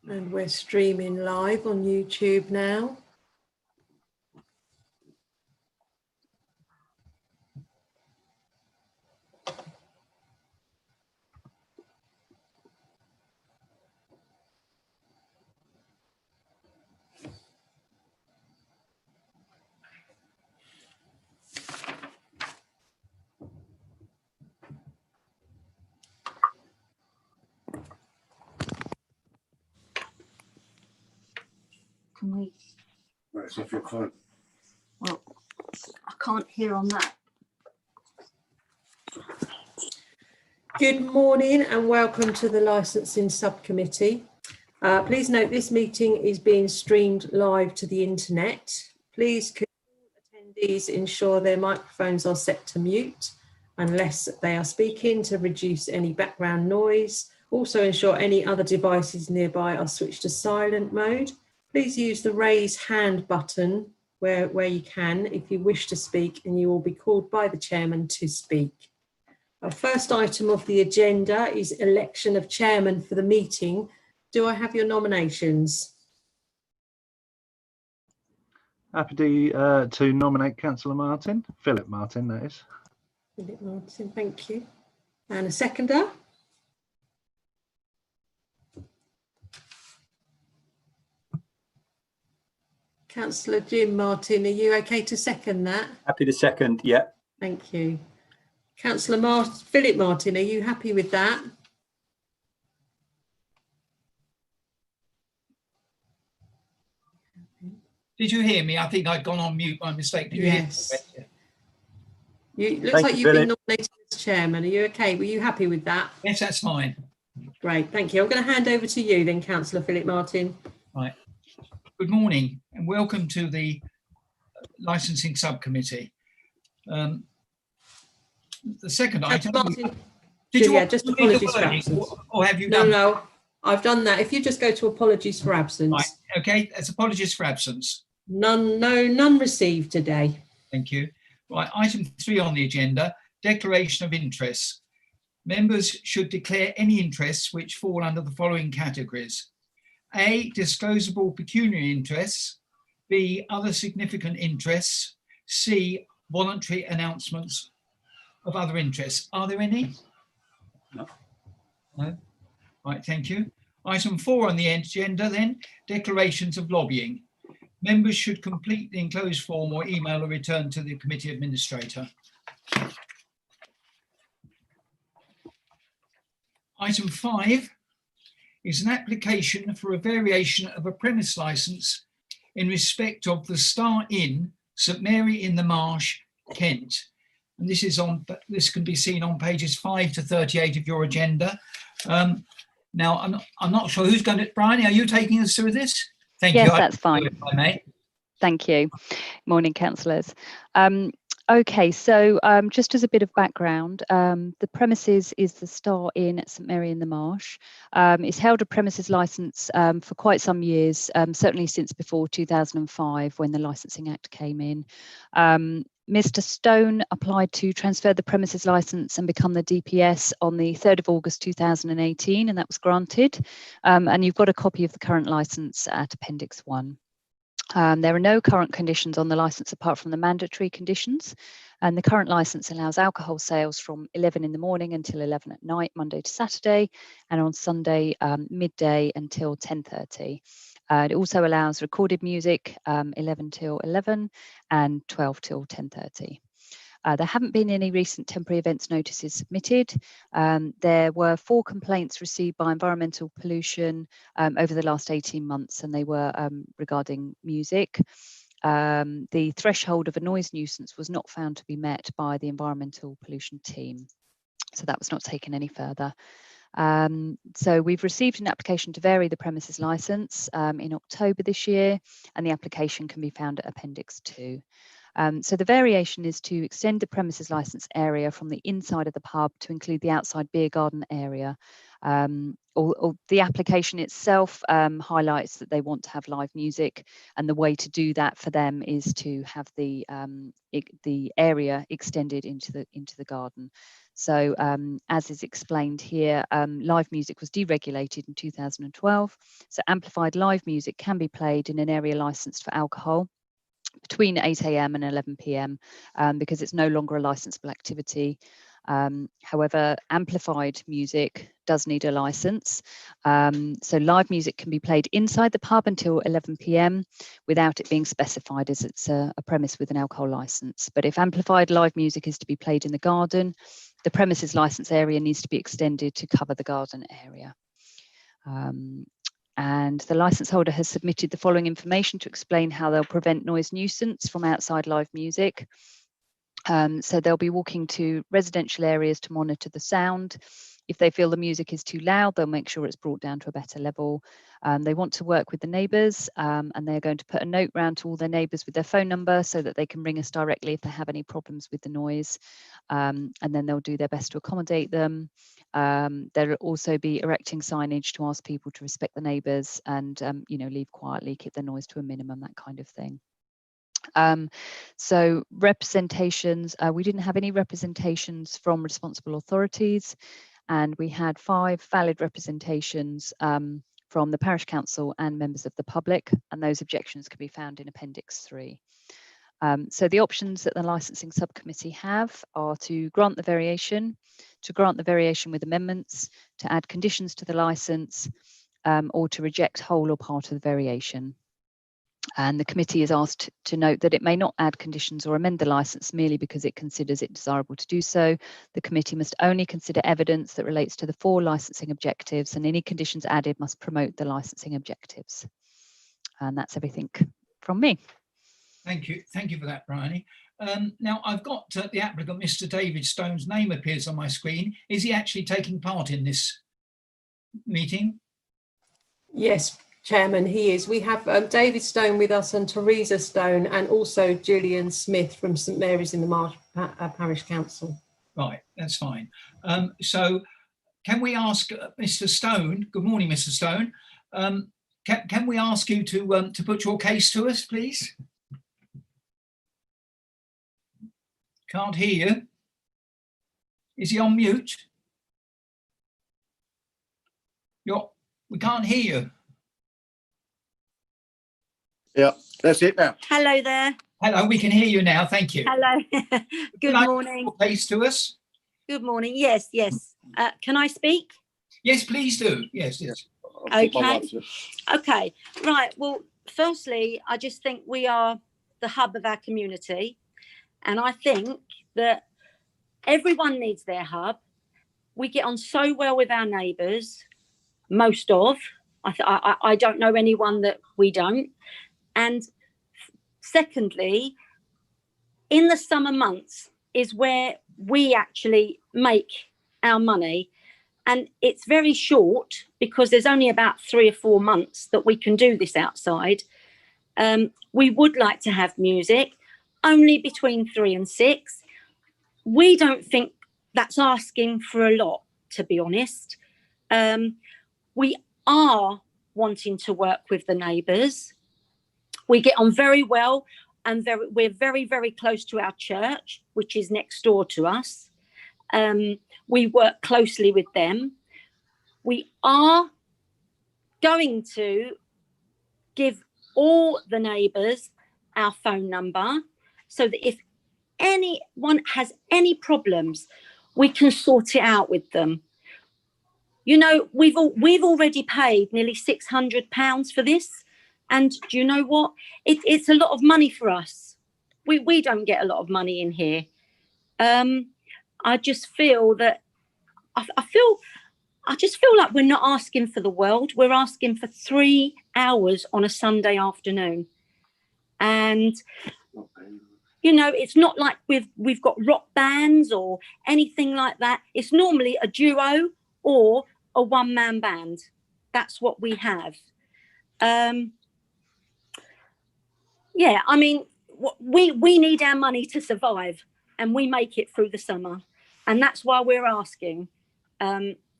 And we're streaming live on YouTube now. Can we? Right, it's off your phone. Well, I can't hear on that. Good morning and welcome to the Licensing Subcommittee. Please note this meeting is being streamed live to the internet. Please could attendees ensure their microphones are set to mute unless they are speaking to reduce any background noise. Also ensure any other devices nearby are switched to silent mode. Please use the raise hand button where you can if you wish to speak, and you will be called by the chairman to speak. Our first item of the agenda is election of chairman for the meeting. Do I have your nominations? Happy to nominate Councillor Martin, Philip Martin, that is. Philip Martin, thank you. And a seconder? Councillor Jim Martin, are you okay to second that? Happy to second, yeah. Thank you. Councillor Philip Martin, are you happy with that? Did you hear me? I think I'd gone on mute by mistake. Did you Yes. hear me? It looks Thank like you, you've been Philip. nominated as chairman. Are you okay? Were you happy with that? Yes, that's fine. Great, thank you. I'm going to hand over to you then, Councillor Philip Martin. Right. Good morning and welcome to the Licensing Subcommittee. The second item. Martin, Did you yeah, want just to read the apologies for wording, absence. or have you No, done? no, I've done that. If you just go to apologies for absence. Right. Okay, that's apologies for absence. None received today. Thank you. Right, item 3 on the agenda, declaration of interests. Members should declare any interests which fall under the following categories. A, disclosable pecuniary interests. B, other significant interests. C, voluntary announcements of other interests. Are there any? No. No? Right, thank you. Item 4 on the agenda then, declarations of lobbying. Members should complete the enclosed form or email or return to the committee administrator. Item 5 is an application for a variation of a premise licence in respect of the Star Inn, St Mary in the Marsh, Kent. And this can be seen on pages 5 to 38 of your agenda. Now, I'm not sure who's going to, Bryony, are you taking us through this? Thank you. Yes, that's fine. If I may. Thank you. Morning, councillors. Okay, so just as a bit of background, the premises is the Star Inn at St Mary in the Marsh. It's held a premises licence for quite some years, certainly since before 2005 when the Licensing Act came in. Mr Stone applied to transfer the premises licence and become the DPS on the 3rd of August 2018, and that was granted. And you've got a copy of the current licence at Appendix 1. There are no current conditions on the licence apart from the mandatory conditions, and the current licence allows alcohol sales from 11 in the morning until 11 at night, Monday to Saturday, and on Sunday midday until 10:30. It also allows recorded music 11 till 11 and 12 till 10:30. There haven't been any recent temporary events notices submitted. There were 4 complaints received by environmental pollution over the last 18 months, and they were regarding music. The threshold of a noise nuisance was not found to be met by the environmental pollution team, so that was not taken any further. So we've received an application to vary the premises licence in October this year, and the application can be found at Appendix 2. So the variation is to extend the premises licence area from the inside of the pub to include the outside beer garden area. Or the application itself highlights that they want to have live music, and the way to do that for them is to have the area extended into the garden. So as is explained here, live music was deregulated in 2012. So amplified live music can be played in an area licensed for alcohol between 8 a.m. and 11 p.m. Because it's no longer a licensable activity. However, amplified music does need a license. So live music can be played inside the pub until 11 p.m. without it being specified as it's a premise with an alcohol license. But if amplified live music is to be played in the garden, the premises license area needs to be extended to cover the garden area. And the license holder has submitted the following information to explain how they'll prevent noise nuisance from outside live music. So they'll be walking to residential areas to monitor the sound. If they feel the music is too loud, they'll make sure it's brought down to a better level. They want to work with the neighbours, and they're going to put a note round to all their neighbours with their phone number so that they can ring us directly if they have any problems with the noise. And then they'll do their best to accommodate them. They'll also be erecting signage to ask people to respect the neighbours and leave quietly, keep the noise to a minimum, that kind of thing. So representations, we didn't have any representations from responsible authorities, and we had 5 valid representations from the parish council and members of the public, and those objections can be found in Appendix 3. So the options that the licensing subcommittee have are to grant the variation, with amendments, to add conditions to the license, or to reject whole or part of the variation. And the committee is asked to note that it may not add conditions or amend the licence merely because it considers it desirable to do so. The committee must only consider evidence that relates to the 4 licensing objectives, and any conditions added must promote the licensing objectives. And that's everything from me. Thank you for that, Bryony. Now I've got the applicant, Mr. David Stone's name appears on my screen. Is he actually taking part in this meeting? Yes, Chairman, he is. We have David Stone with us and Teresa Stone, and also Julian Smith from St Mary's in the Marsh Parish Council. Right, that's fine. So can we ask Mr. Stone, good morning, Mr. Stone, can we ask you to put your case to us, please? Can't hear you. Is he on mute? We can't hear you. Yeah, that's it now. Hello there. Hello, we can hear you now. Thank you. Hello. Good Can I morning. put your case to us? Good morning. Yes. Can I speak? Yes, please do. Yes. Okay. Okay. Right. Well, firstly, I just think we are the hub of our community. And I think that everyone needs their hub. We get on so well with our neighbours, most of. I don't know anyone that we don't. And secondly, in the summer months is where we actually make our money. And it's very short because there's only about 3 or 4 months that we can do this outside. We would like to have music only between 3 and 6. We don't think that's asking for a lot, to be honest. We are wanting to work with the neighbours. We get on very well, and we're very, very close to our church, which is next door to us. We work closely with them. We are going to give all the neighbours our phone number so that if anyone has any problems, we can sort it out with them. You know, we've already paid nearly £600 for this. And do you know what? It's a lot of money for us. We don't get a lot of money in here. I just feel that I just feel like we're not asking for the world. We're asking for 3 hours on a Sunday afternoon. And, you know, it's not like we've got rock bands or anything like that. It's normally a duo or a one-man band. That's what we have. Yeah, I mean, we need our money to survive, and we make it through the summer. And that's why we're asking.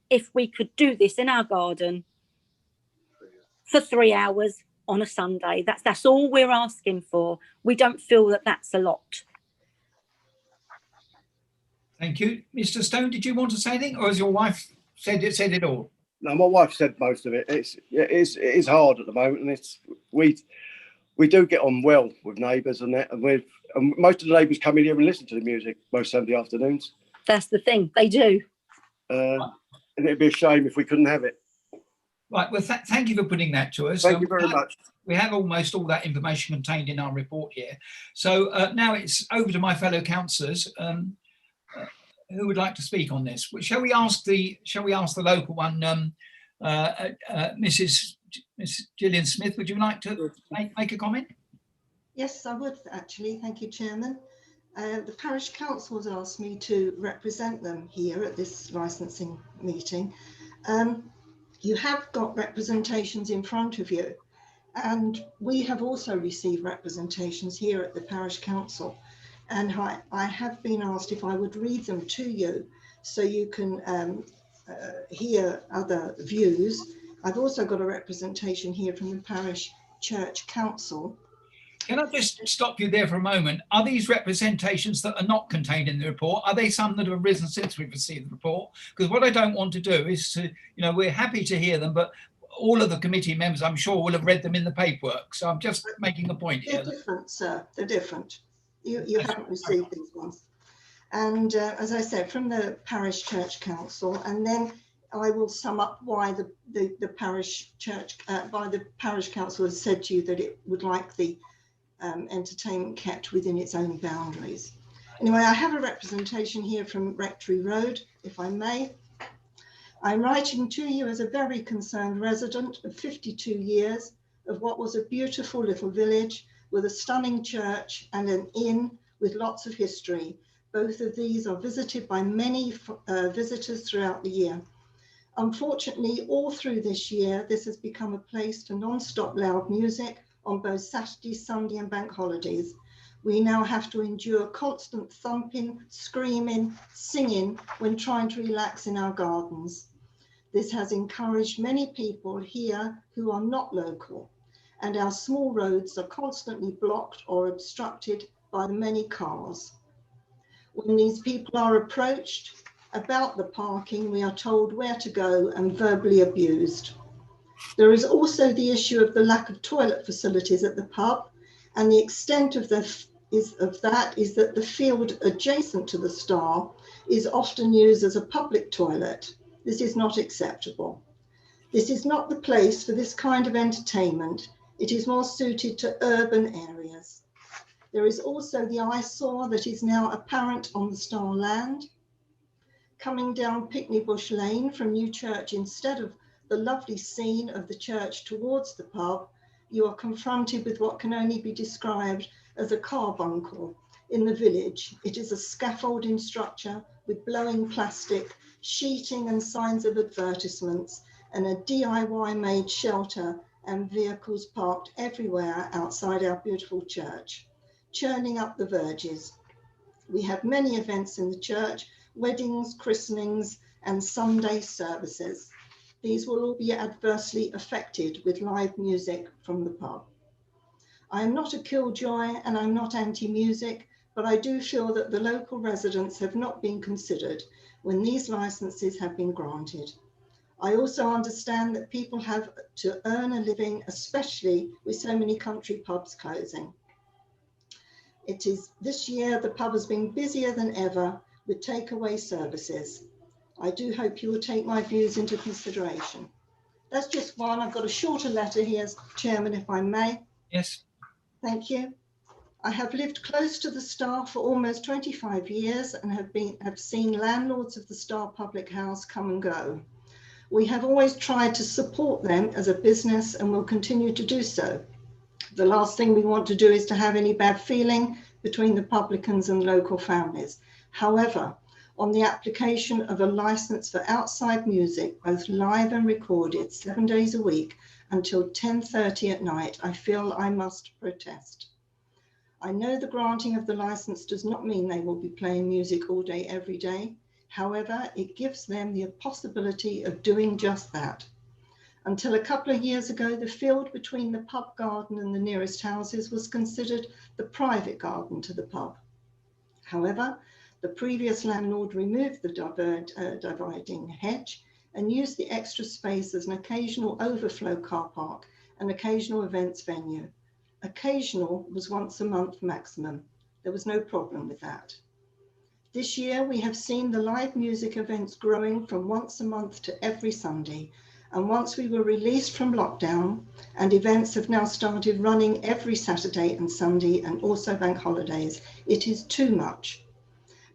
if we could do this in our garden for 3 hours on a Sunday. That's all we're asking for. We don't feel that that's a lot. Thank you. Mr. Stone, did you want to say anything, or has your wife said it all? No, my wife said most of it. It is hard at the moment, and we do get on well with neighbours and that, and most of the neighbours come in here and listen to the music most Sunday afternoons. That's the thing, they do. And it'd be a shame if we couldn't have it. Right, well, thank you for putting that to us. Thank you very much. We have almost all that information contained in our report here. So now it's over to my fellow councillors. Who would like to speak on this? Shall we ask the local one, Mrs. Gillian Smith? Would you like to make a comment? Yes, I would actually. Thank you, Chairman. The Parish Council has asked me to represent them here at this licensing meeting. You have got representations in front of you, and we have also received representations here at the Parish Council. And I have been asked if I would read them to you so you can hear other views. I've also got a representation here from the Parish Church Council. Can I just stop you there for a moment? Are these representations that are not contained in the report? Are they some that have arisen since we've received the report? Because what I don't want to do is to, we're happy to hear them, but all of the committee members, I'm sure, will have read them in the paperwork. So I'm just making a point here. They're different, sir. They're different. You haven't received these ones. And as I said, from the Parish Church Council, and then I will sum up why the Parish Church, by the Parish Council has said to you that it would like the entertainment kept within its own boundaries. Anyway, I have a representation here from Rectory Road, if I may. I'm writing to you as a very concerned resident of 52 years of what was a beautiful little village with a stunning church and an inn with lots of history. Both of these are visited by many visitors throughout the year. Unfortunately, all through this year, this has become a place for non-stop loud music on both Saturday, Sunday and bank holidays. We now have to endure constant thumping, screaming, singing when trying to relax in our gardens. This has encouraged many people here who are not local, and our small roads are constantly blocked or obstructed by the many cars. When these people are approached about the parking, we are told where to go and verbally abused. There is also the issue of the lack of toilet facilities at the pub, and the extent of that is that the field adjacent to the Star is often used as a public toilet. This is not acceptable. This is not the place for this kind of entertainment. It is more suited to urban areas. There is also the eyesore that is now apparent on the Star land. Coming down Pickney Bush Lane from New Church, instead of the lovely scene of the church towards the pub, you are confronted with what can only be described as a carbuncle in the village. It is a scaffolding structure with blowing plastic, sheeting and signs of advertisements, and a DIY made shelter and vehicles parked everywhere outside our beautiful church, churning up the verges. We have many events in the church, weddings, christenings, and Sunday services. These will all be adversely affected with live music from the pub. I am not a killjoy and I'm not anti-music, but I do feel that the local residents have not been considered when these licenses have been granted. I also understand that people have to earn a living, especially with so many country pubs closing. It is this year the pub has been busier than ever with takeaway services. I do hope you will take my views into consideration. That's just one. I've got a shorter letter here, Chairman, if I may. Yes. Thank you. I have lived close to the Star for almost 25 years and have seen landlords of the Star Public House come and go. We have always tried to support them as a business and will continue to do so. The last thing we want to do is to have any bad feeling between the publicans and local families. However, on the application of a license for outside music, both live and recorded, 7 days a week until 10:30 at night, I feel I must protest. I know the granting of the license does not mean they will be playing music all day, every day. However, it gives them the possibility of doing just that. Until a couple of years ago, the field between the pub garden and the nearest houses was considered the private garden to the pub. However, the previous landlord removed the dividing hedge and used the extra space as an occasional overflow car park and occasional events venue. Occasional was once a month maximum. There was no problem with that. This year, we have seen the live music events growing from once a month to every Sunday. And once we were released from lockdown, and events have now started running every Saturday and Sunday and also bank holidays, it is too much.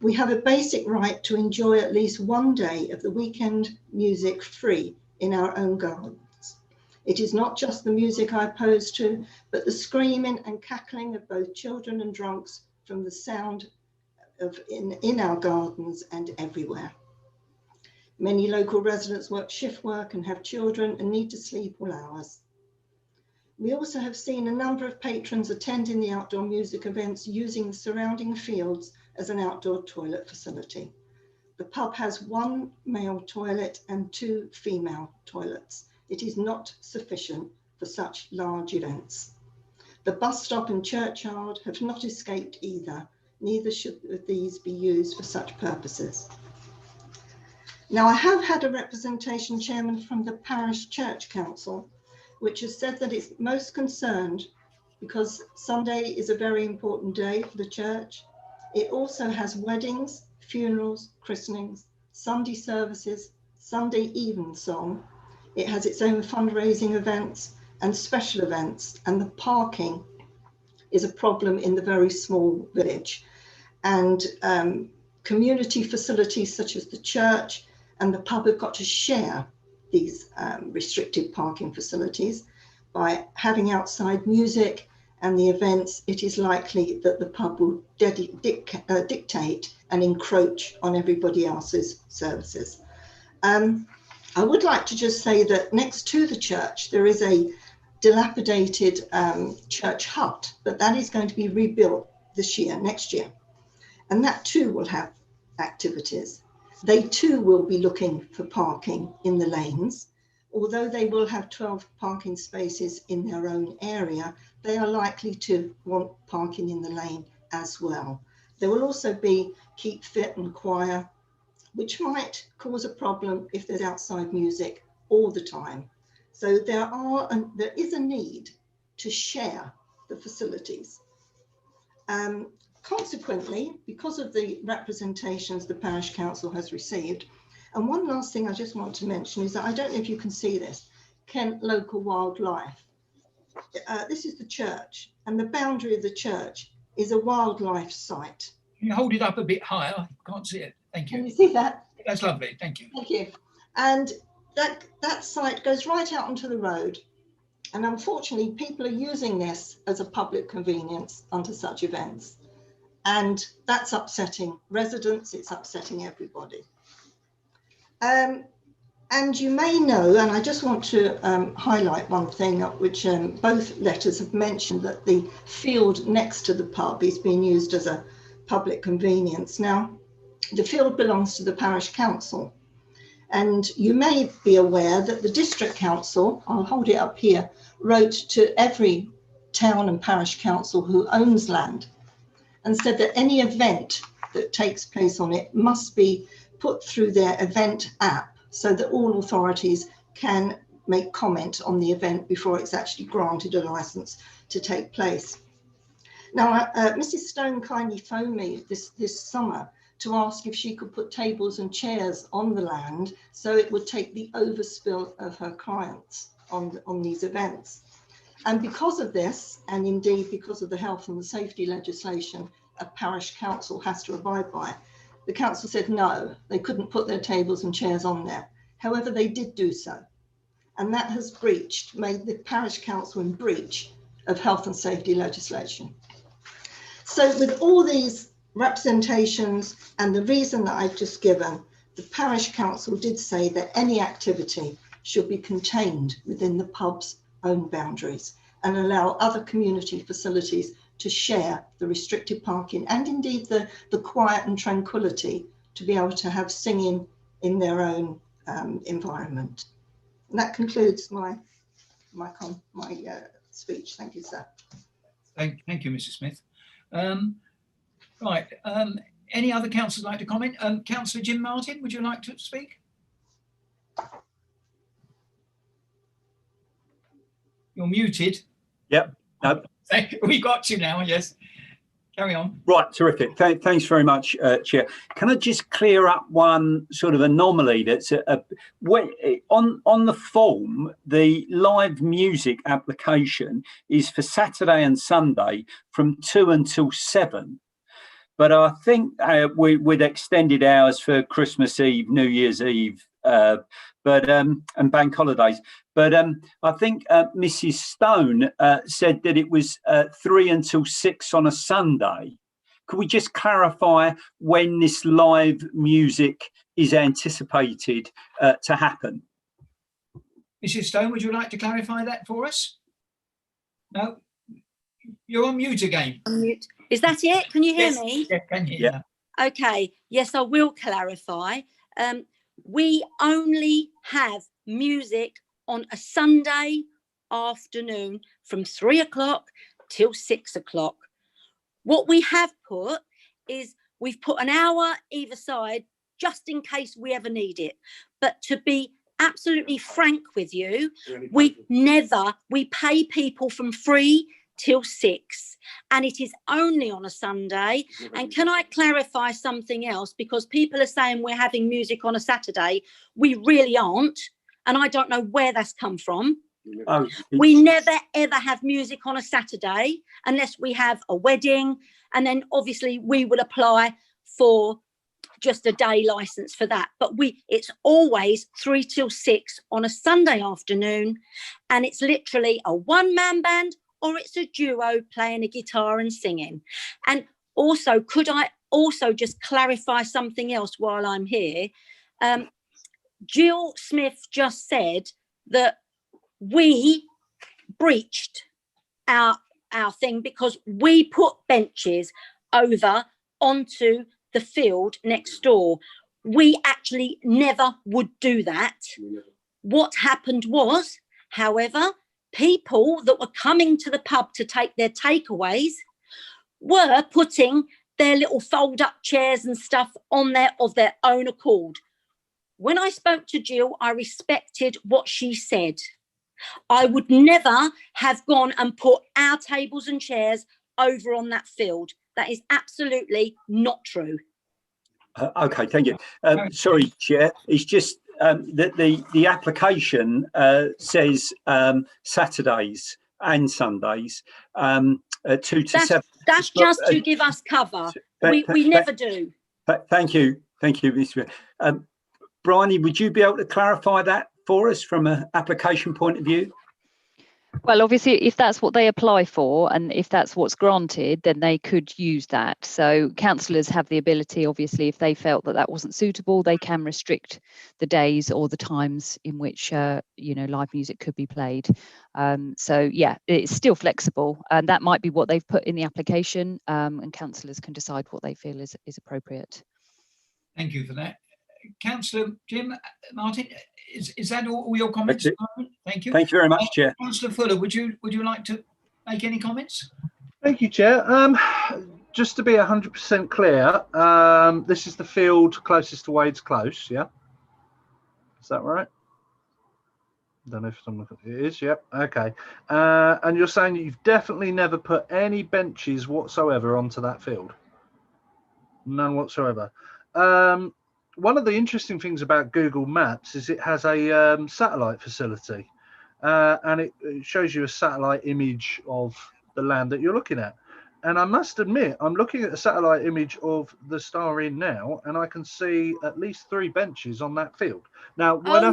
We have a basic right to enjoy at least one day of the weekend music free in our own gardens. It is not just the music I oppose to, but the screaming and cackling of both children and drunks from the sound of in our gardens and everywhere. Many local residents work shift work and have children and need to sleep all hours. We also have seen a number of patrons attending the outdoor music events using the surrounding fields as an outdoor toilet facility. The pub has one male toilet and 2 female toilets. It is not sufficient for such large events. The bus stop and churchyard have not escaped either. Neither should these be used for such purposes. Now, I have had a representation, Chairman, from the Parish Church Council, which has said that it's most concerned because Sunday is a very important day for the church. It also has weddings, funerals, christenings, Sunday services, Sunday evensong. It has its own fundraising events and special events, and the parking is a problem in the very small village. And community facilities such as the church and the pub have got to share these restricted parking facilities. By having outside music and the events, it is likely that the pub will dictate and encroach on everybody else's services. I would like to just say that next to the church, there is a dilapidated church hut, but that is going to be rebuilt next year. And that too will have activities. They too will be looking for parking in the lanes. Although they will have 12 parking spaces in their own area, they are likely to want parking in the lane as well. There will also be keep fit and choir, which might cause a problem if there's outside music all the time. So there is a need to share the facilities. Consequently, because of the representations the Parish Council has received, and one last thing I just want to mention is that I don't know if you can see this, Kent Local Wildlife. This is the church, and the boundary of the church is a wildlife site. Can you hold it up a bit higher? I can't see it. Thank you. Can you see that? That's lovely. Thank you. Thank you. And that site goes right out onto the road. And unfortunately, people are using this as a public convenience under such events. And that's upsetting residents, it's upsetting everybody. And you may know, and I just want to highlight one thing, which both letters have mentioned, that the field next to the pub is being used as a public convenience. Now, the field belongs to the Parish Council. And you may be aware that the District Council, I'll hold it up here, wrote to every town and parish council who owns land and said that any event that takes place on it must be put through their event app so that all authorities can make comment on the event before it's actually granted a license to take place. Now, Mrs. Stone kindly phoned me this summer to ask if she could put tables and chairs on the land so it would take the overspill of her clients on these events. And because of this, and indeed because of the health and the safety legislation a parish council has to abide by, the council said no, they couldn't put their tables and chairs on there. However, they did do so. And that has made the parish council in breach of health and safety legislation. So with all these representations and the reason that I've just given, the parish council did say that any activity should be contained within the pub's own boundaries and allow other community facilities to share the restricted parking and indeed the quiet and tranquility to be able to have singing in their own environment. And that concludes my speech. Thank you, sir. Thank you, Mrs. Smith. Right. Any other councillors like to comment? Councillor Jim Martin, would you like to speak? You're muted. Yep. No. We got you now. Yes. Carry on. Right, terrific. Thanks very much, Chair. Can I just clear up one sort of anomaly that's on the form? The live music application is for Saturday and Sunday from 2 until 7. But I think with extended hours for Christmas Eve, New Year's Eve, and bank holidays. But I think Mrs. Stone said that it was 3 until 6 on a Sunday. Could we just clarify when this live music is anticipated to happen? Mrs. Stone, would you like to clarify that for us? No? You're on mute again. Unmute. Is that it? Can you hear me? Yeah, can hear you. Okay. Yes, I will clarify. We only have music on a Sunday afternoon from 3 o'clock till 6 o'clock. What we have put is we've put an hour either side just in case we ever need it. But to be absolutely frank with you, we pay people from 3 till 6, and it is only on a Sunday. And can I clarify something else? Because people are saying we're having music on a Saturday. We really aren't. And I don't know where that's come from. Oh, we never ever have music on a Saturday unless we have a wedding. And then obviously we will apply for just a day license for that. But it's always 3 till 6 on a Sunday afternoon. And it's literally a one-man band, or it's a duo playing a guitar and singing. And also, could I also just clarify something else while I'm here? Jill Smith just said that we breached our thing because we put benches over onto the field next door. We actually never would do that. What happened was, however, people that were coming to the pub to take their takeaways were putting their little fold-up chairs and stuff on there of their own accord. When I spoke to Jill, I respected what she said. I would never have gone and put our tables and chairs over on that field. That is absolutely not true. Okay, thank you. Sorry, Chair. It's just that the application says Saturdays and Sundays, 2 to 7. That's just to give us cover. We never do. Thank you, Mr. Bryony, would you be able to clarify that for us from an application point of view? Well, obviously, if that's what they apply for and if that's what's granted, then they could use that. So councillors have the ability, obviously, if they felt that wasn't suitable, they can restrict the days or the times in which, live music could be played. So, yeah, it's still flexible. And that might be what they've put in the application, and councillors can decide what they feel is appropriate. Thank you for that. Councillor Jim Martin, is that all your comments? Thank you. Thank you very much, Chair. Councillor Fuller, would you like to make any comments? Thank you, Chair. Just to be 100% clear, this is the field closest to Wade's Close, yeah? Is that right? I don't know if it is. Yep. Okay. And you're saying that you've definitely never put any benches whatsoever onto that field? None whatsoever. One of the interesting things about Google Maps is it has a satellite facility, and it shows you a satellite image of the land that you're looking at. And I must admit, I'm looking at a satellite image of the Star Inn now, and I can see at least 3 benches on that field. Now, no,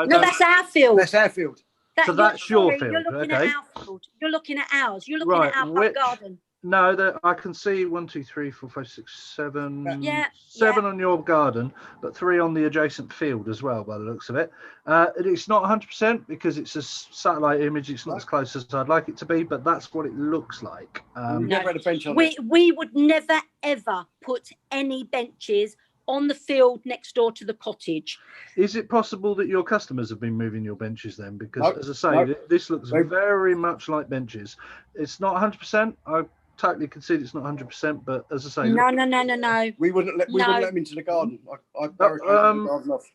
that's our field. That's our field. So that's your field. You're looking Okay. at our field. You're looking at ours. You're looking at our pub garden. No, I can see 1, 2, 3, 4, 5, 6, 7. Yeah, 7 on your garden, but 3 on the adjacent field as well, by the looks of it. It's not 100% because it's a satellite image. It's not as close as I'd like it to be, but that's what it looks like. Never had a bench on we would never ever put any benches on the field next door to the cottage. Is it possible that your customers have been moving your benches then? Because Nope, as I say, nope. this looks Nope. very much like benches. It's not 100%. I totally concede it's not 100%, but as I say, No, no, no, no, no. We wouldn't let No. them into the garden. I barricaded the garden off.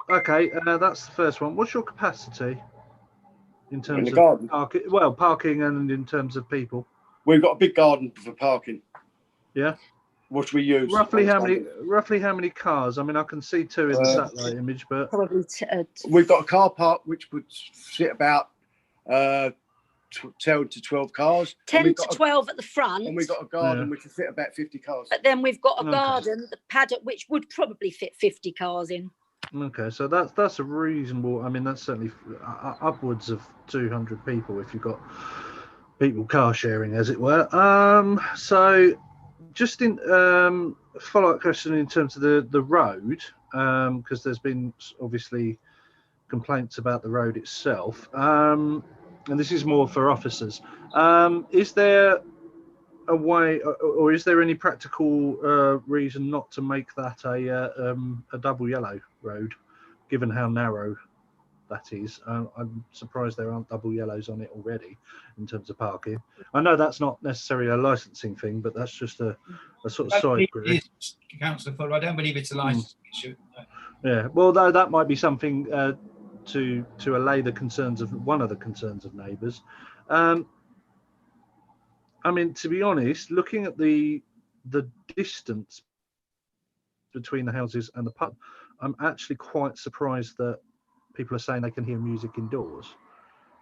Okay, that's the first one. What's your capacity in terms the of garden? parking? Well, parking and in terms of people. We've got a big garden for parking. Yeah. Which we use. Roughly how many cars? I mean, I can see 2 in the satellite image, but Probably we've got a car park which would sit about 10 to 12 cars. 10 to 12 at the front. And we've got a garden which would fit about 50 cars. But then we've got a garden, the paddock, which would probably fit 50 cars in. Okay, so that's a reasonable. I mean, that's certainly upwards of 200 people if you've got people car sharing, as it were. So just in follow-up question in terms of the road, because there's been obviously complaints about the road itself, and this is more for officers. Is there a way, or is there any practical reason not to make that a double yellow road, given how narrow that is? I'm surprised there aren't double yellows on it already in terms of parking. I know that's not necessarily a licensing thing, but that's just a sort of side query. Councillor Fuller, I don't believe it's a licensing issue. No. Yeah, well, though that might be something to allay the concerns of one of the concerns of neighbours. I mean, to be honest, looking at the distance between the houses and the pub, I'm actually quite surprised that people are saying they can hear music indoors.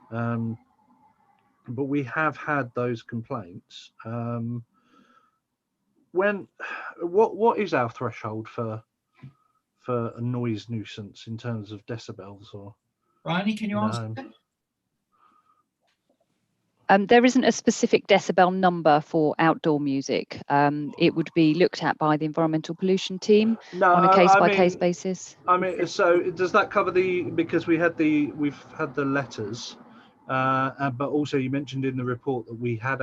But we have had those complaints. What is our threshold for a noise nuisance in terms of decibels? Or Bryony, can you answer that? There isn't a specific decibel number for outdoor music. It would be looked at by the environmental pollution team on a case-by-case basis. I mean, so does that cover because we've had the letters, but also you mentioned in the report that we had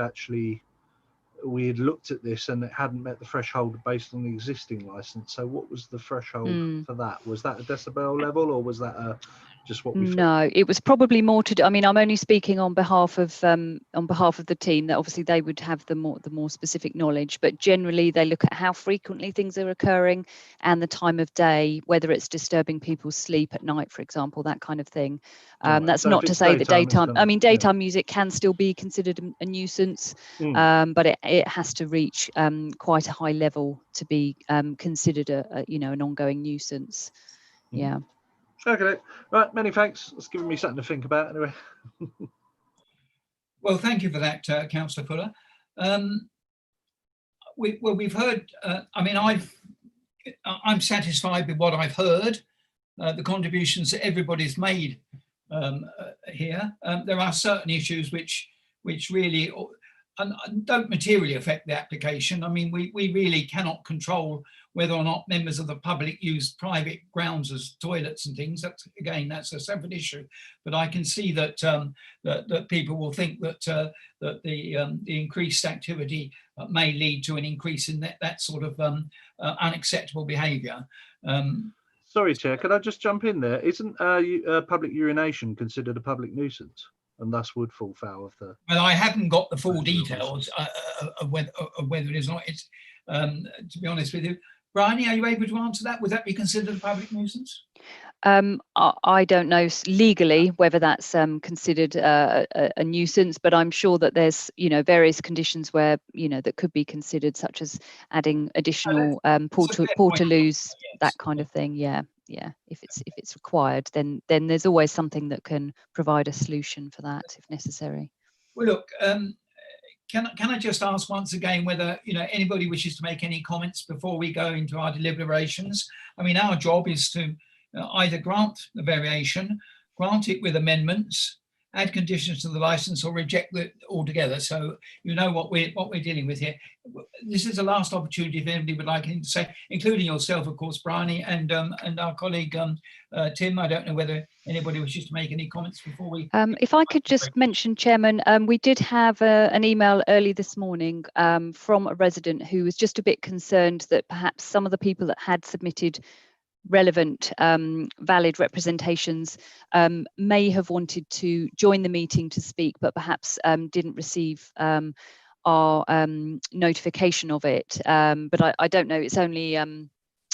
looked at this and it hadn't met the threshold based on the existing license. So what was the threshold for that? Was that a decibel level, or was that just what we thought? No, it was probably more to do. I mean, I'm only speaking on behalf of the team. That obviously they would have the more specific knowledge, but generally they look at how frequently things are occurring and the time of day, whether it's disturbing people's sleep at night, for example, that kind of thing. That's so not if to it's say that daytime, I mean, daytime music can still be considered a nuisance, but it has to reach quite a high level to be considered an ongoing nuisance. Yeah. Okay, right. Many thanks. It's given me something to think about anyway. Well, thank you for that, Councillor Fuller. We've heard. I mean, I'm satisfied with what I've heard. The contributions that everybody's made here. There are certain issues which really don't materially affect the application. I mean, we really cannot control whether or not members of the public use private grounds as toilets and things. That's a separate issue. But I can see that that people will think that the increased activity may lead to an increase in that sort of unacceptable behaviour. Sorry, Chair, could I just jump in there? Isn't public urination considered a public nuisance, and thus would fall foul of the? Well, I haven't got the full details of whether it is not. It's to be honest with you. Bryony, are you able to answer that? Would that be considered a public nuisance? I don't know legally whether that's considered a nuisance, but I'm sure that there's various conditions where that could be considered, such as adding additional portaloos, that kind of thing. Yeah. If it's required, then there's always something that can provide a solution for that if necessary. Well, look. Can I just ask once again whether anybody wishes to make any comments before we go into our deliberations? I mean, our job is to either grant the variation, grant it with amendments, add conditions to the license or reject it altogether. So you know what we're dealing with here. This is the last opportunity if anybody would like anything to say, including yourself, of course, Bryony, and our colleague Tim. I don't know whether anybody wishes to make any comments before we. If I could just mention, Chairman, we did have an email early this morning from a resident who was just a bit concerned that perhaps some of the people that had submitted relevant valid representations may have wanted to join the meeting to speak, but perhaps didn't receive our notification of it. But I don't know, it's only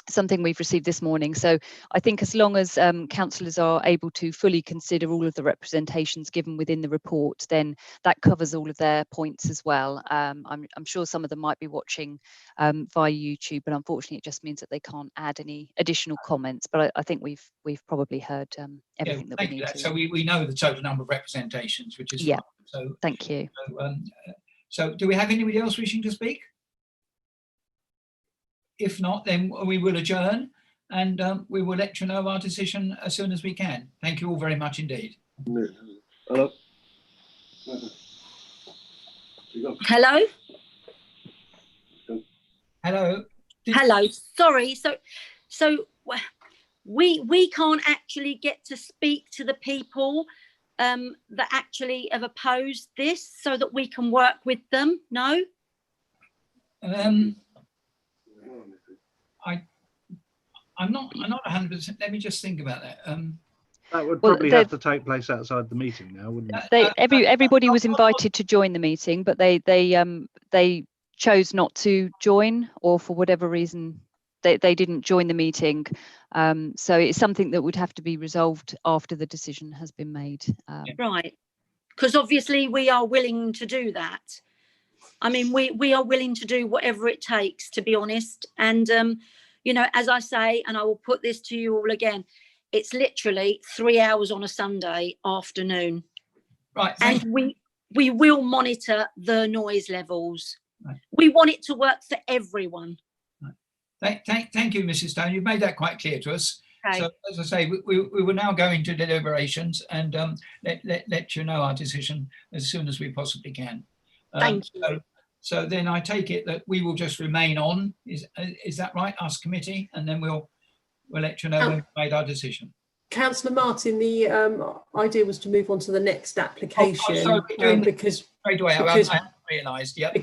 something we've received this morning. So I think as long as councillors are able to fully consider all of the representations given within the report, then that covers all of their points as well. I'm sure some of them might be watching via YouTube, but unfortunately it just means that they can't add any additional comments. But I think we've probably heard everything that we need to. So we know the total number of representations, which is fine. So thank you. So do we have anybody else wishing to speak? If not, then we will adjourn, and we will let you know our decision as soon as we can. Thank you all very much indeed. Hello. Hello? Hello. Hello. Sorry. So we can't actually get to speak to the people that actually have opposed this, so that we can work with them. No. I'm not 100%. Let me just think about that. That would probably have to take place outside the meeting now, wouldn't it? Everybody was invited to join the meeting, but they chose not to join, or for whatever reason they didn't join the meeting. So it's something that would have to be resolved after the decision has been made. Right, because obviously we are willing to do that. I mean, we are willing to do whatever it takes, to be honest. And you know, as I say, and I will put this to you all again, it's literally 3 hours on a Sunday afternoon. Right. And we will monitor the noise levels. Right. We want it to work for everyone. Right. Thank you, Mrs. Stone. You've made that quite clear to us. Okay. So, as I say, we will now go into deliberations and let you know our decision as soon as we possibly can. Thank you. So then I take it that we will just remain on. Is that right, us committee? And then we'll let you know when we've made our decision. Councillor Martin, the idea was to move on to the next application. Because straight away, I hadn't realised. Yep.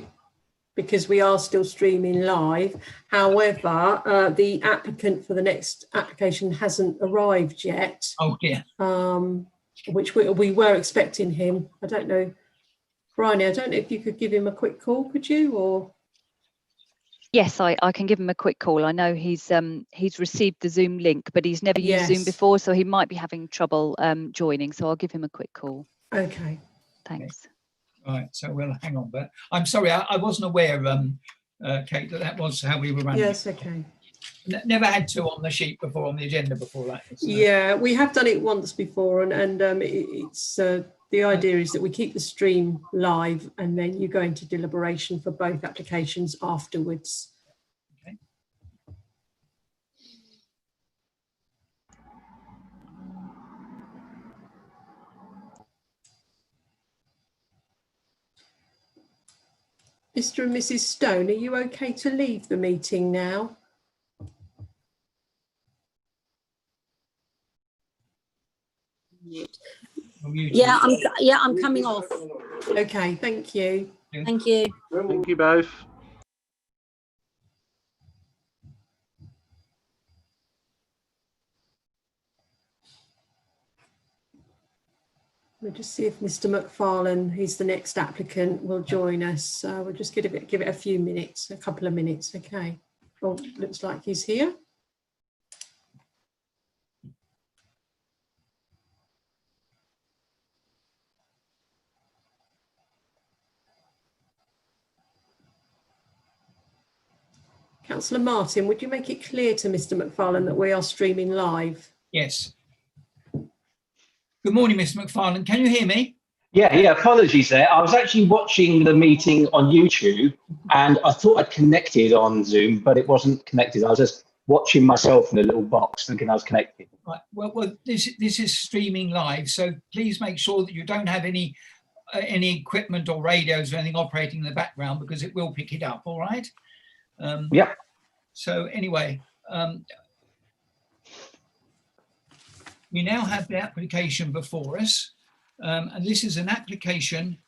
Because we are still streaming live. However, the applicant for the next application hasn't arrived yet. Oh dear. Which we were expecting him. I don't know. Bryony, I don't know if you could give him a quick call, could you? Or yes, I can give him a quick call. I know he's received the Zoom link, but he's never used Zoom before, so he might be having trouble joining. So I'll give him a quick call. Okay. Thanks. Okay. Right, so we'll hang on. But I'm sorry, I wasn't aware, Kate, that was how we were running. Yes, okay. Never had two on the sheet before, on the agenda before that. So. Yeah, we have done it once before, and it's. The idea is that we keep the stream live and then you go into deliberation for both applications afterwards. Okay. Mr. and Mrs. Stone, are you okay to leave the meeting now? Yeah, I'm coming off. Okay, thank you. Thank you. Thank you both. We'll just see if Mr. McFarlane, who's the next applicant, will join us. We'll just give it a few minutes, a couple of minutes. Okay. Oh, looks like he's here. Councillor Martin, would you make it clear to Mr. McFarlane that we are streaming live? Yes. Good morning, Mr. McFarlane. Can you hear me? Yeah, apologies there. I was actually watching the meeting on YouTube and I thought I'd connected on Zoom, but it wasn't connected. I was just watching myself in a little box, thinking I was connected. Right. Well, this is streaming live, so please make sure that you don't have any equipment or radios or anything operating in the background, because it will pick it up. All right. Yeah. So anyway, we now have the application before us, and this is an application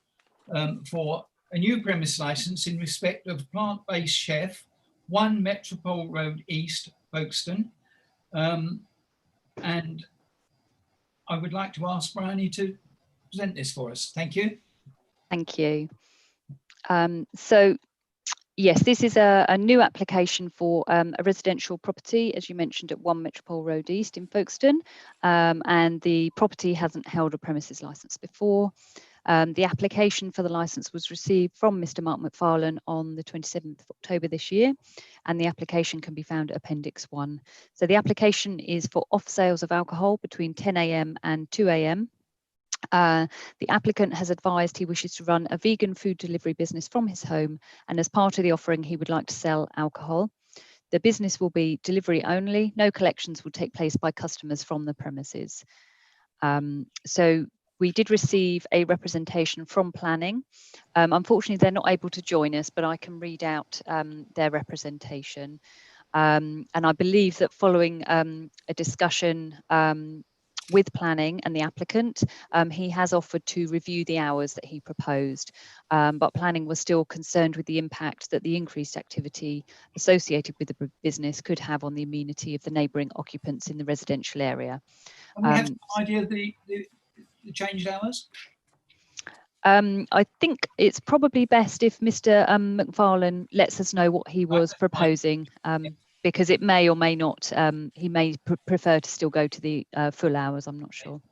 for a new premise license in respect of Plant-Based Chef, 1 Metropole Road East, Folkestone. And I would like to ask Bryony to present this for us. Thank you. Thank you. So, yes, this is a new application for a residential property, as you mentioned, at 1 Metropole Road East in Folkestone, and the property hasn't held a premises licence before. The application for the licence was received from Mr. Mark McFarlane on the 27th of October this year, and the application can be found at Appendix 1. So the application is for off sales of alcohol between 10 a.m. and 2 a.m. The applicant has advised he wishes to run a vegan food delivery business from his home, and as part of the offering, he would like to sell alcohol. The business will be delivery only. No collections will take place by customers from the premises. So we did receive a representation from planning. Unfortunately, they're not able to join us, but I can read out their representation. And I believe that following a discussion with planning and the applicant, he has offered to review the hours that he proposed, but planning was still concerned with the impact that the increased activity associated with the business could have on the amenity of the neighbouring occupants in the residential area. And we have some idea of the changed hours? I think it's probably best if Mr. McFarlane lets us know what he was proposing, because it may or may not, he may prefer to still go to the full hours, I'm not sure.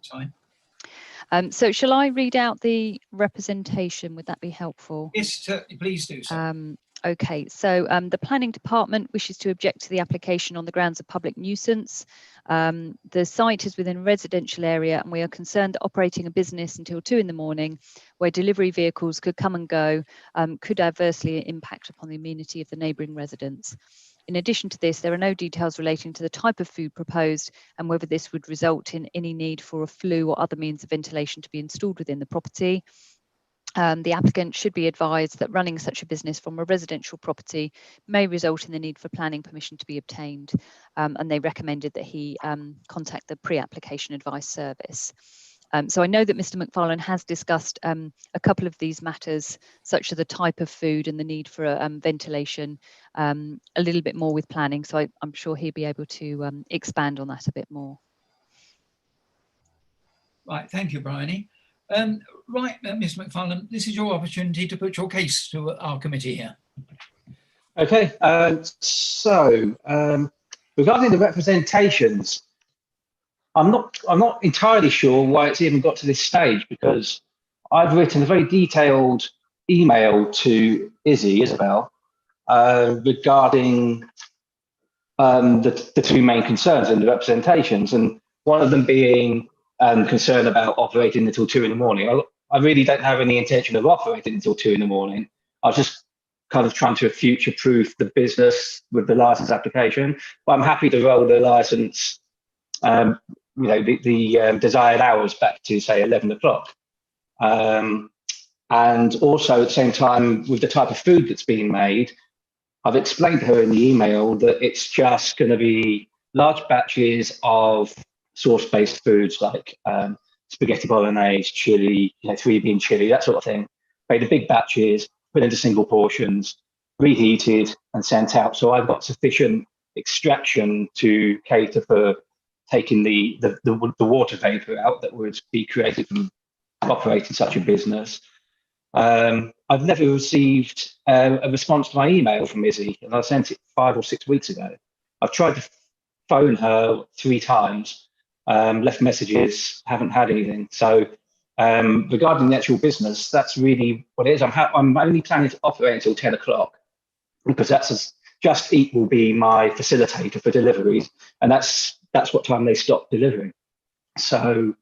So shall I read out the representation? Would that be helpful? Yes, please do so. Okay, so the planning department wishes to object to the application on the grounds of public nuisance. The site is within a residential area, and we are concerned that operating a business until 2 in the morning, where delivery vehicles could come and go, could adversely impact upon the amenity of the neighbouring residents. In addition to this, there are no details relating to the type of food proposed and whether this would result in any need for a flue or other means of ventilation to be installed within the property. The applicant should be advised that running such a business from a residential property may result in the need for planning permission to be obtained, and they recommended that he contact the pre-application advice service. So I know that Mr. McFarlane has discussed a couple of these matters, such as the type of food and the need for ventilation, a little bit more with planning, so I'm sure he'll be able to expand on that a bit more. Right, thank you, Bryony. Right, Mr. McFarlane, this is your opportunity to put your case to our committee here. Okay, so regarding the representations, I'm not entirely sure why it's even got to this stage, because I've written a very detailed email to Isabel, regarding the two main concerns in the representations, and one of them being concern about operating until 2 in the morning. I really don't have any intention of operating until 2 in the morning. I was just kind of trying to future-proof the business with the license application, but I'm happy to roll the license, the desired hours back to, say, 11 o'clock. And also at the same time, with the type of food that's being made, I've explained to her in the email that it's just going to be large batches of sauce-based foods like spaghetti bolognese, chili, 3-bean chili, that sort of thing. Made in big batches, put into single portions, reheated and sent out. So I've got sufficient extraction to cater for taking the water vapor out that would be created from operating such a business. I've never received a response to my email from Izzy, and I sent it 5 or 6 weeks ago. I've tried to phone her 3 times. Left messages, haven't had anything. So regarding the actual business, that's really what it is. I'm only planning to operate until 10 o'clock because Just Eat will be my facilitator for deliveries, and that's what time they stop delivering. So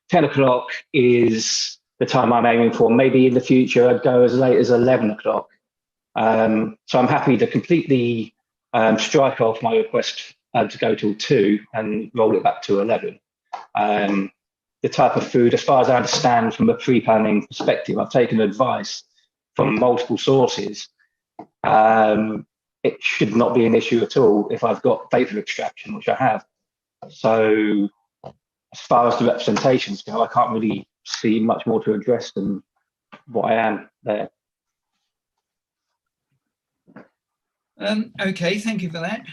10 o'clock is the time I'm aiming for. Maybe in the future I'd go as late as 11 o'clock. So I'm happy to completely strike off my request to go till 2 and roll it back to 11. The type of food, as far as I understand from a pre-planning perspective, I've taken advice from multiple sources. It should not be an issue at all if I've got data extraction, which I have. So as far as the representations go, I can't really see much more to address than what I am there. Okay, thank you for that.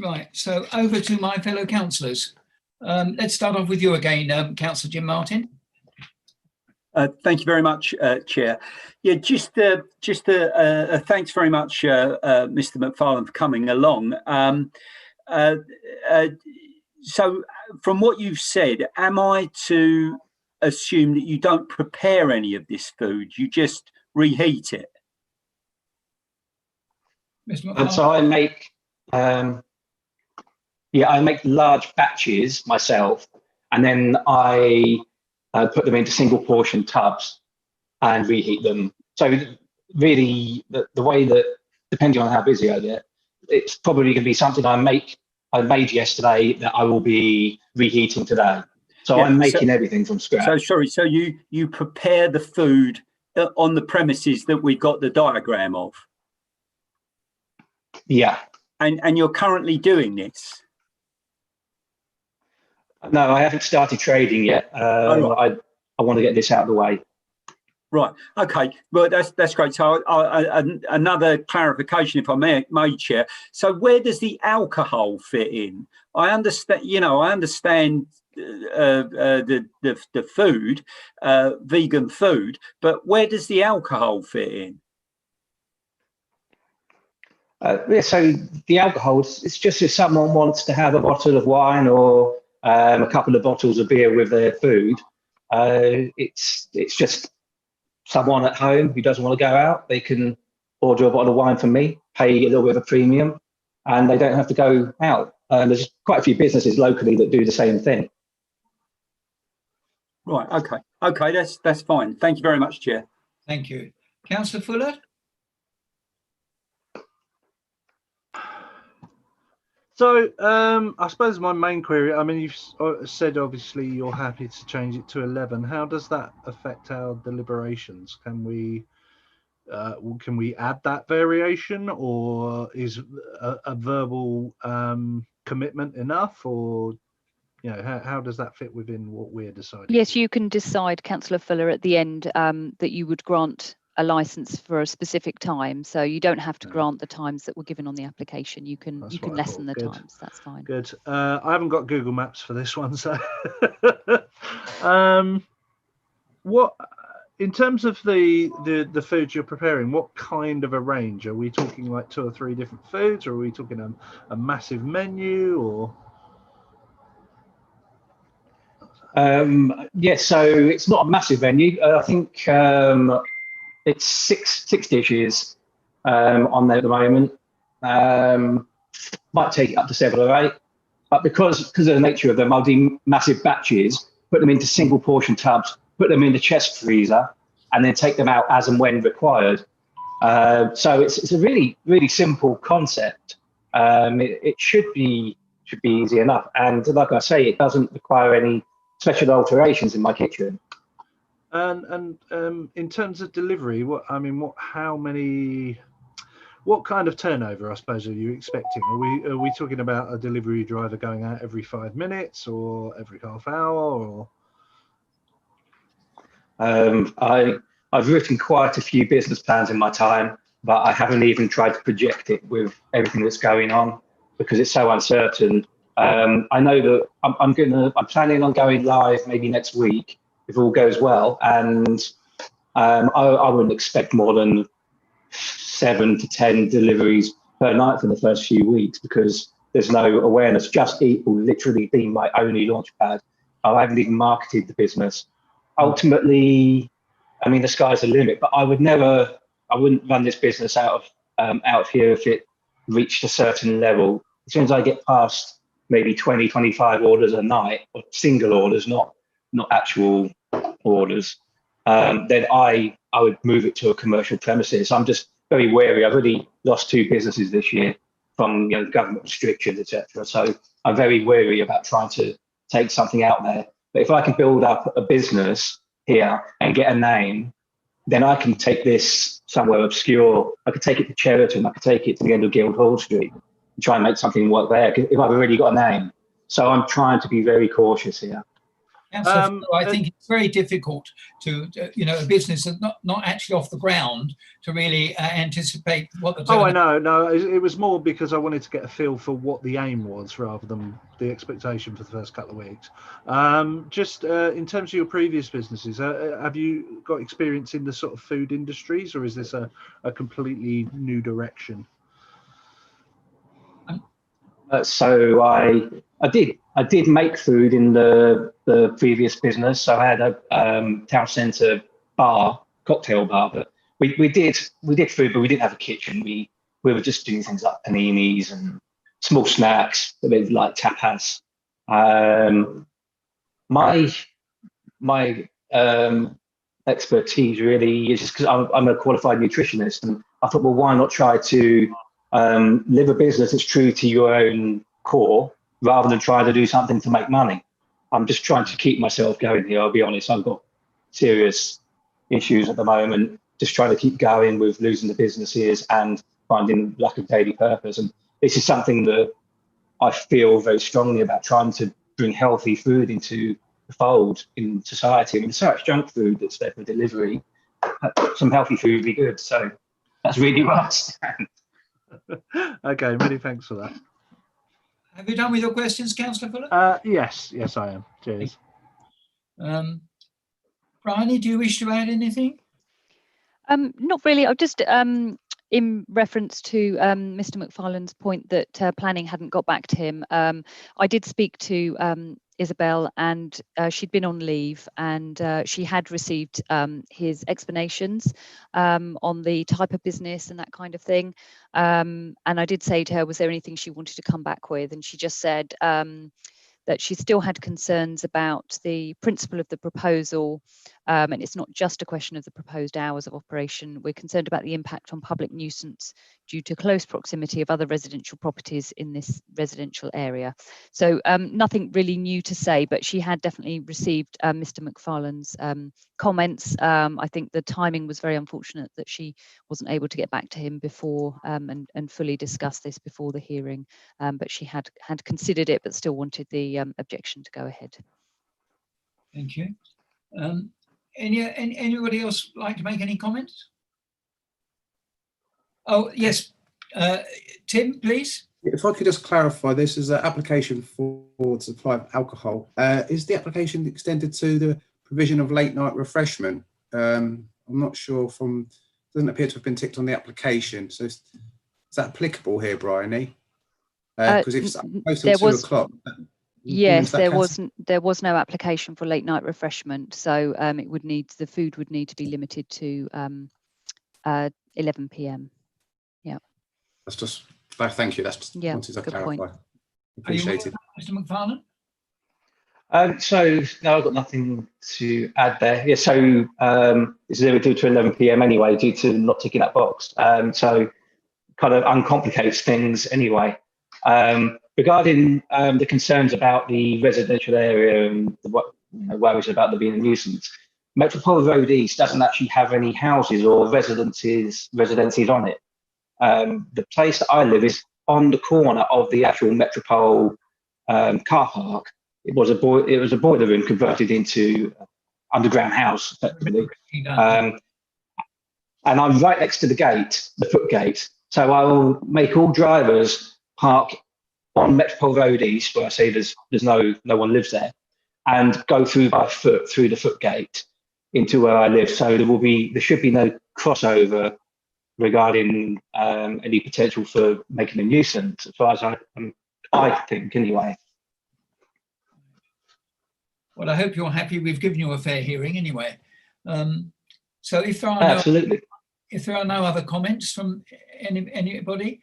Right, so over to my fellow councillors. Let's start off with you again, Councillor Jim Martin. Thank you very much, Chair. Yeah, just thanks very much, Mr. McFarlane, for coming along. So from what you've said, am I to assume that you don't prepare any of this food, you just reheat it? And so I make, I make large batches myself, and then I put them into single portion tubs and reheat them. So really, the way that, depending on how busy I get, it's probably going to be something I made yesterday that I will be reheating today. So yeah, I'm making everything from scratch. So sorry, so you prepare the food on the premises that we got the diagram of? Yeah. And you're currently doing this? No, I haven't started trading yet. I want to get this out of the way. Right. Okay. Well, that's great. So another clarification, if I may, Chair. So where does the alcohol fit in? I understand. I understand the food, vegan food, but where does the alcohol fit in? So the alcohol, it's just if someone wants to have a bottle of wine or a couple of bottles of beer with their food, it's just someone at home who doesn't want to go out, they can order a bottle of wine from me, pay a little bit of a premium, and they don't have to go out. There's quite a few businesses locally that do the same thing. Right. Okay. That's fine. Thank you very much, Chair. Thank you, Councillor Fuller. So I suppose my main query, I mean, you've said obviously you're happy to change it to 11. How does that affect our deliberations? Can we add that variation, or is a verbal commitment enough, or how does that fit within what we're deciding? Yes, you can decide, Councillor Fuller, at the end that you would grant a license for a specific time, so you don't have to grant the times that were given on the application. You can lessen the times. That's fine. Good. I haven't got Google Maps for this one, so what, in terms of the foods you're preparing, what kind of a range? Are we talking like 2 or 3 different foods, or are we talking a massive menu, or? Yes, so it's not a massive menu. I think it's six dishes on there at the moment. Might take it up to 7 or 8, but because of the nature of them, I'll do massive batches, put them into single portion tubs, put them in the chest freezer, and then take them out as and when required. So it's a really, really simple concept. It should be easy enough, and like I say, it doesn't require any special alterations in my kitchen. And in terms of delivery, what kind of turnover, I suppose, are you expecting? Are we talking about a delivery driver going out every 5 minutes or every half hour, or? I've written quite a few business plans in my time, but I haven't even tried to project it with everything that's going on because it's so uncertain. I know that I'm planning on going live maybe next week if all goes well, and I wouldn't expect more than 7 to 10 deliveries per night for the first few weeks because there's no awareness. Just Eat will literally be my only launch pad. I haven't even marketed the business. Ultimately, I mean, the sky's the limit, but I wouldn't run this business out of here if it reached a certain level. As soon as I get past maybe 20, 25 orders a night, or single orders, not actual orders, then I would move it to a commercial premises. I'm just very wary. I've already lost 2 businesses this year from government restrictions, etc. So I'm very wary about trying to take something out there. But if I can build up a business here and get a name, then I can take this somewhere obscure. I could take it to Cheriton. I could take it to the end of Guildhall Street and try and make something work there if I've already got a name. So I'm trying to be very cautious here. I think it's very difficult to, a business that's not actually off the ground to really anticipate what the. Oh, I know. No, it was more because I wanted to get a feel for what the aim was rather than the expectation for the first couple of weeks. Just in terms of your previous businesses, have you got experience in the sort of food industries, or is this a completely new direction? So I did make food in the previous business. So I had a town centre bar, cocktail bar, but we did food, but we didn't have a kitchen. We were just doing things like paninis and small snacks, a bit like tapas. My expertise really is just because I'm a qualified nutritionist, and I thought, well, why not try to live a business that's true to your own core rather than try to do something to make money. I'm just trying to keep myself going here. I'll be honest, I've got serious issues at the moment, just trying to keep going with losing the businesses and finding lack of daily purpose. And this is something that I feel very strongly about, trying to bring healthy food into the fold in society. I mean, there's so much junk food that's there for delivery. Some healthy food would be good. So that's really what I stand. Okay, many thanks for that. Have you done with your questions, Councillor Fuller? Yes, I am. Cheers. Bryony, do you wish to add anything? Not really. I'll just in reference to Mr. McFarlane's point that planning hadn't got back to him. I did speak to Isabel, and she'd been on leave, and she had received his explanations on the type of business and that kind of thing. And I did say to her, was there anything she wanted to come back with? And she just said that she still had concerns about the principle of the proposal, and it's not just a question of the proposed hours of operation. We're concerned about the impact on public nuisance due to close proximity of other residential properties in this residential area. So nothing really new to say, but she had definitely received Mr. McFarlane's comments. I think the timing was very unfortunate that she wasn't able to get back to him before and fully discuss this before the hearing, but she had considered it, but still wanted the objection to go ahead. Thank you. Anybody else like to make any comments? Oh, yes. Tim, please. If I could just clarify, this is an application for the supply of alcohol. Is the application extended to the provision of late night refreshment? I'm not sure doesn't appear to have been ticked on the application. So is that applicable here, Bryony? Because if it's close to 2 o'clock. Yes, there was no application for late night refreshment, so the food would need to be limited to 11 p.m. Yeah. That's just thank you. That's just wanted to clarify. Point. Appreciate it. Mr. McFarlane? So no, I've got nothing to add there. Yeah, so it's due to 11 p.m. anyway, due to not ticking that box. So kind of uncomplicates things anyway. Regarding the concerns about the residential area and the worries about there being a nuisance, Metropole Road East doesn't actually have any houses or residences on it. The place that I live is on the corner of the actual Metropole car park. It was a boiler room converted into underground house, effectively. And I'm right next to the gate, the foot gate. So I will make all drivers park on Metropole Road East, where I say there's no one lives there, and go through by foot through the foot gate into where I live. So there should be no crossover regarding any potential for making a nuisance, as far as I think anyway. Well, I hope you're happy. We've given you a fair hearing anyway. So if there are if there are no other comments from anybody,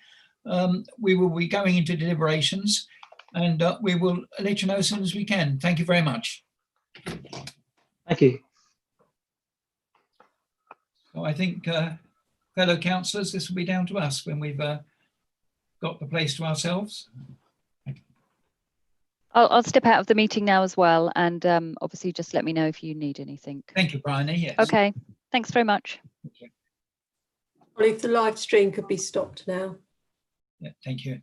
we will be going into deliberations, and we will let you know as soon as we can. Thank you very much. Thank you. So I think fellow councillors, this will be down to us when we've got the place to ourselves. I'll step out of the meeting now as well, and obviously just let me know if you need anything. Thank you, Bryony. Yes. Okay, thanks very much. Thank you. Well, if the live stream could be stopped now. Yeah, thank you.